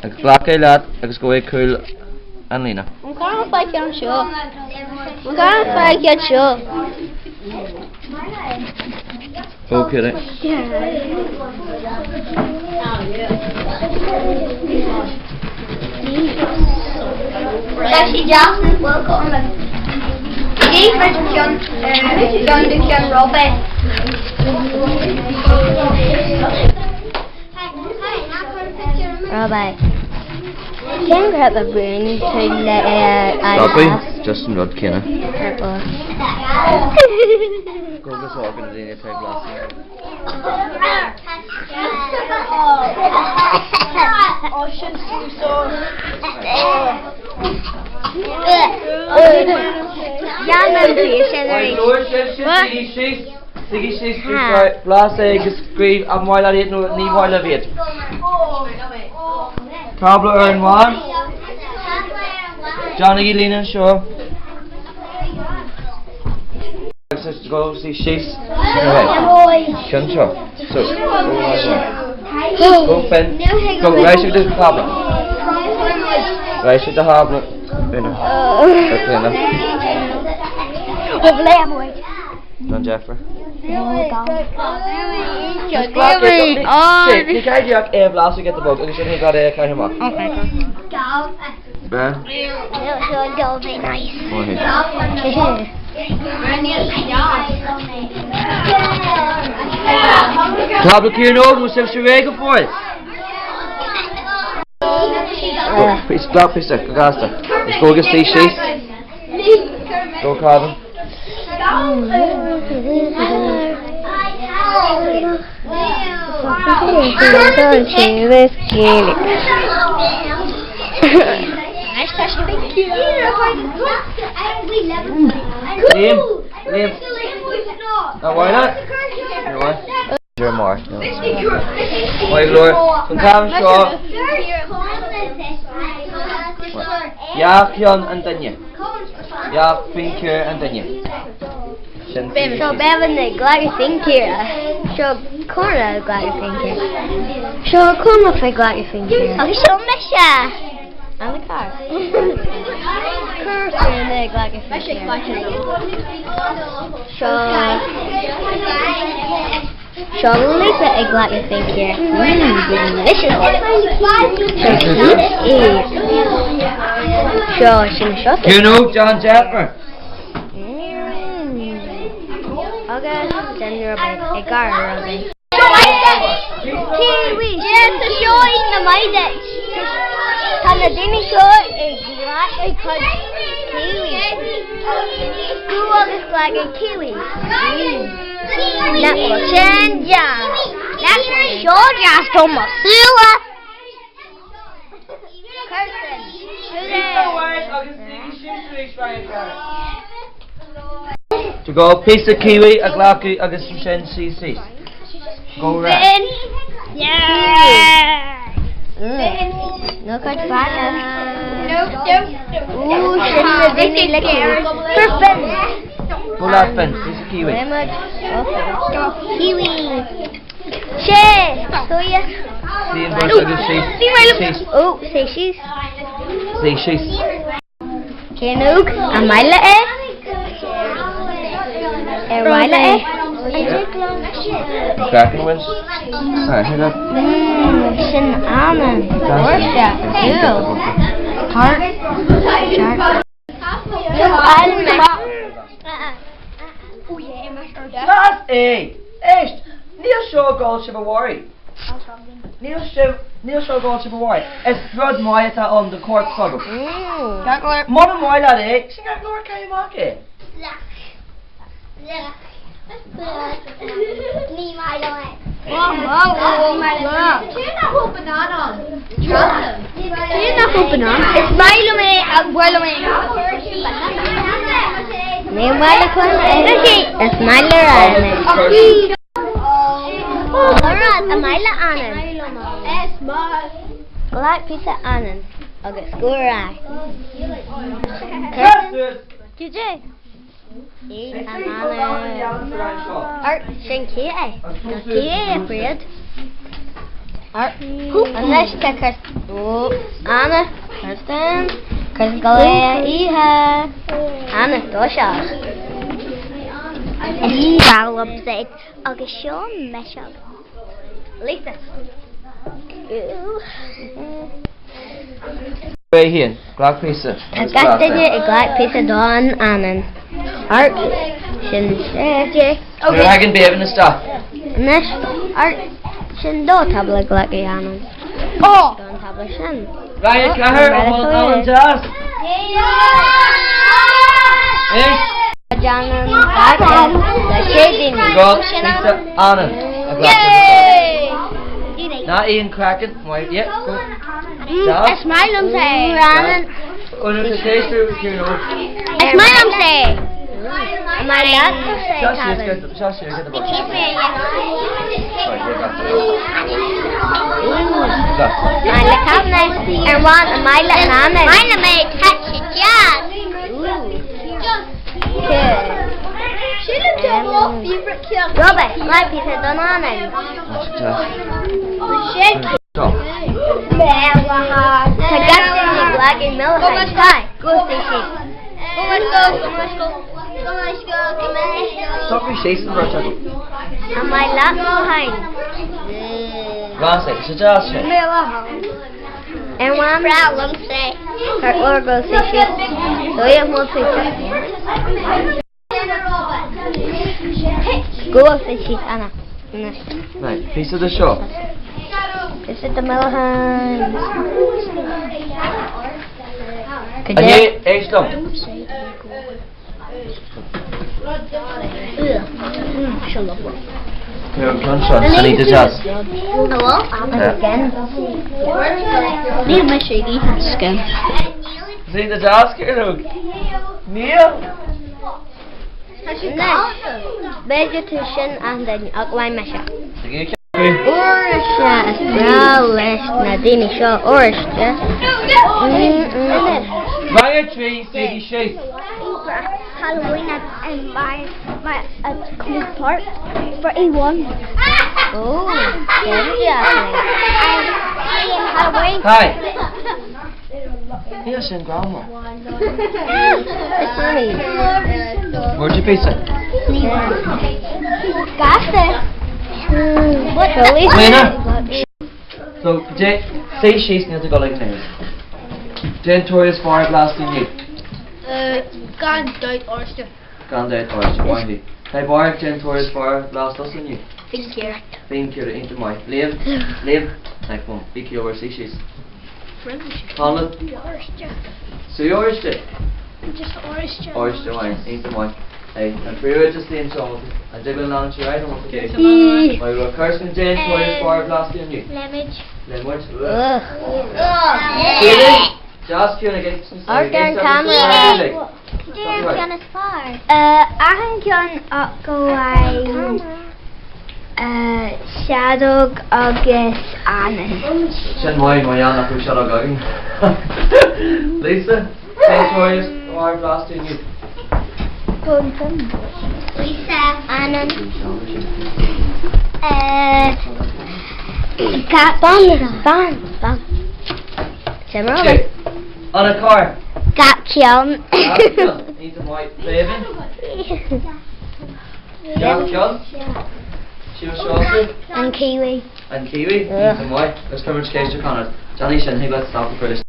Agus blacé leat agus go bhfuil cool an lína. I'm going to fight you, I'm sure. I'm going to fight you, sure. Okay then. Actually, Jackson, welcome. Hey, John Robert. Robert. Can you grab a broom to let Robbie, Justin Rudd, Kenna. Purple. Go this walking in the type last year. Oh, shit, so. Yeah, no, please, Siggy she's blast agus scream a mile at no ní mile of it. Tabla earn one. Johnny Lena show. Let's go see she's. Shun show. So go pen. Go right to the tabla. Right to the tabla. Don Jeffrey. Just you can't jack air blast to get the boat. You should have got air kind of mark. Okay. Ben? It'll be nice. Tabla here no, we'll see if you're for it. Please stop, please, let's go get see sheets. Go Carvin. Liam. Why not? You're more. Why, Lord? From Carvin Shaw. Yeah, Pion and Danya. Yeah, Finker and Danya. So Bevan, glad you think here. So Connor, glad you think here. So Connor, glad you think here. Oh, so Misha. And the car. Cursor and the glad you think here. So Lisa, glad you think here. Delicious. So you know John Jeffrey. Okay, then you're a car, Robin. Kiwi! Yes, the show in the Maida. And the dinner show is like a kiwi. School is like a kiwi. That's what change. That's what show just from a sewer. To go piece of kiwi, a glacky, I guess some shen CC. Go right. Yeah. No cut fire. Nope. Ooh, shouldn't have been perfect. Pull that pen, piece of kiwi. Very much. Kiwi. She. So yeah. See in brush, I guess she's. Oh, say she's. See she's. Kenug, Amila Rila Cracking wins. Alright, hit up. Shin Almond. Worship. Ew. Heart. Shark. That's eight. Echt. Neil Shaw goal should be worried. Neil Shaw goal should be worried. It's Rod Moyata on the court struggle. Mother Moyla, eh? She got Lord K. Market. Black pizza Annan. Okay, school right. TJ. Art Shanky. Fred. Unless checkers. Oh, Anna, Kirsten, Kirsten Galea, Anna, Dosha. Foul upside. Okay, sure, mesh up. Lisa. Right here, black pizza. I got a black piece of Dawn Annan. Art. Shin. Okay. I can be having the stuff. Next, Art. Shin do tablet like Annan. Oh! Don't tablet shin. Right, Claire, I'm on task. Janan, the shading. Go, pizza, Annan. A black pizza. Not Ian cracking. Wait, yeah, go. That's my say. Oh, no, the taste here, no. That's my say. My dad say. Just here, get the book. Keep me. Right, here, got My little and one of my little Annan. Mine may touch it, yeah. She looked at my favorite kill. Robert, my piece of Dawn Annan. Shake. Go. Black and milk. Go fishy. Let's go. Stop your chasing for a second. And my lap behind. Glass it, it's just shit. And one Problem say. her or go fishy. So you have more picture. Go fishy, Anna. Right, piece of the show. This is the Melhan. And here, age them. Here, lunchtime, I need the jazz. Hello? Again. Neil my shaky skin. See the jazz here, look. Neil. Vegetation and then Agwai Mesha. Sige, Orisha, Bralish, Nadini Shaw, Orisha. Ryan tree, city shape. Halloween and my complete part for A1. Oh, Halloween. Hi. Yes, and grandma. it's funny. Where's your pizza? Got it. What? Really? Lena. So, say she's near the gully now. Jen Tori's fire blasting you. Gone died oyster. Gone dead or windy. Hey boy, Jen Tori's fire blast us on you. Thank you. Thank you into my live. Like one. Big over say she's. Colin. So you oyster. Just oyster. Oyster wine, into my. Hey, and for you just staying so I dig along to you, I don't want to get my Kirsten Jen Tori's fire blasting on you. Lemage. Lemage. Yeah. Just trying to get some Argan camera. Can far. I can go away. Shadow August Anna. Send my Anna for Shadow Gogging. Lisa, Jen Tori's fire blasting you. Lisa Anna. Got Bang. Okay. On a car. Got John. Need some white baby. Yeah, John. She was saucy. And Kiwi. And Kiwi. Need some white. Let's come and case to Connor. Johnny, let's stop the British.